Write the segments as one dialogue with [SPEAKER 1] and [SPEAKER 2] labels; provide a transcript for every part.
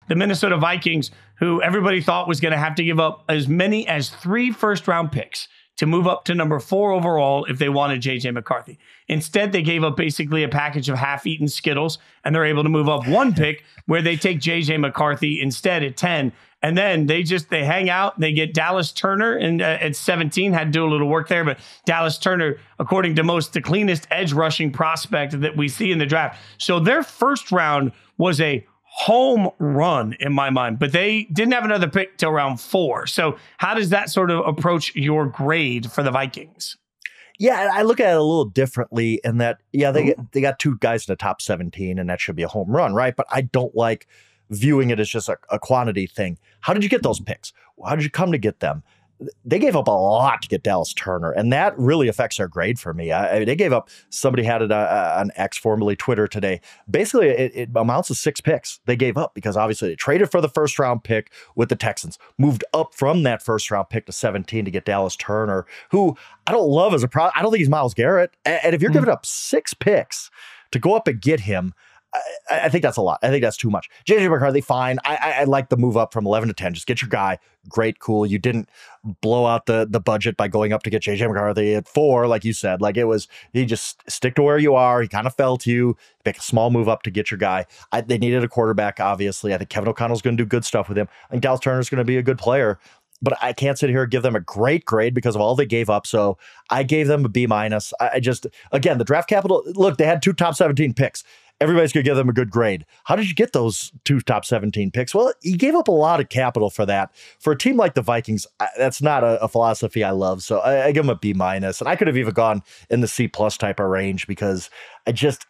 [SPEAKER 1] the Minnesota Vikings, who everybody thought was going to have to give up as many as 3 first-round picks to move up to number 4 overall if they wanted J.J. McCarthy. Instead, they gave up basically a package of half-eaten Skittles, and they're able to move up 1 pick where they take J.J. McCarthy instead at 10. And then they hang out. They get Dallas Turner and at 17, had to do a little work there. But Dallas Turner, according to most, the cleanest edge rushing prospect that we see in the draft. So their first round was a home run in my mind, but they didn't have another pick till round 4. So how does that sort of approach your grade for the Vikings?
[SPEAKER 2] Yeah, I look at it a little differently in that, yeah, they got 2 guys in the top 17, and that should be a home run, right? But I don't like viewing it as just a quantity thing. How did you get those picks? How did you come to get them? They gave up a lot to get Dallas Turner, and that really affects their grade for me. They gave up, somebody had it on X, formerly Twitter today. Basically, it amounts to 6 picks they gave up because obviously they traded for the first-round pick with the Texans, moved up from that first-round pick to 17 to get Dallas Turner, who I don't love as a pro. I don't think he's Myles Garrett. And if you're giving up 6 picks to go up and get him, I think that's a lot. I think that's too much. J.J. McCarthy, fine. I like the move up from 11 to 10. Just get your guy. Great, cool. You didn't blow out the budget by going up to get J.J. McCarthy at 4, like you said. Like it was, he just stick to where you are. He kind of fell to you. Make a small move up to get your guy. They needed a quarterback, obviously. I think Kevin O'Connell's going to do good stuff with him. I think Dallas Turner's going to be a good player. But I can't sit here and give them a great grade because of all they gave up. So I gave them a B-. I just, again, the draft capital, look, they had 2 top 17 picks. Everybody's going to give them a good grade. How did you get those 2 top 17 picks? Well, you gave up a lot of capital for that. For a team like the Vikings, that's not a philosophy I love. So I give them a B-. And I could have even gone in the C+ type of range because I just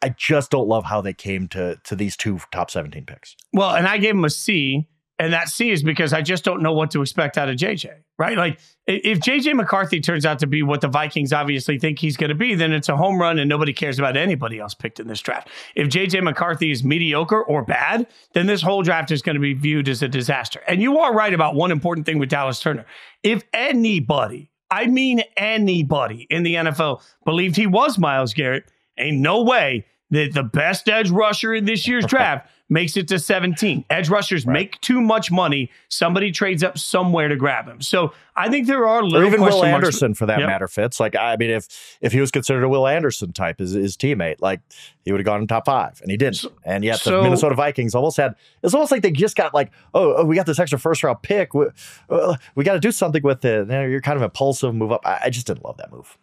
[SPEAKER 2] don't love how they came to these 2 top 17 picks.
[SPEAKER 1] Well, and I gave them a C. And that C is because I just don't know what to expect out of JJ, right? Like if JJ McCarthy turns out to be what the Vikings obviously think he's going to be, then it's a home run and nobody cares about anybody else picked in this draft. If JJ McCarthy is mediocre or bad, then this whole draft is going to be viewed as a disaster. And you are right about one important thing with Dallas Turner. If anybody, I mean anybody in the NFL believed he was Myles Garrett, ain't no way that the best edge rusher in this year's draft makes it to 17. Edge rushers make too much money. Somebody trades up somewhere to grab him. So I think there are little, or
[SPEAKER 2] even Will Anderson for that matter, Fitz. Like, I mean, if he was considered a Will Anderson type, his teammate, like he would have gone in top 5 and he didn't. And yet the Minnesota Vikings it's almost like they just got like, oh, we got this extra first round pick. We got to do something with it. And you're kind of impulsive, move up. I just didn't love that move.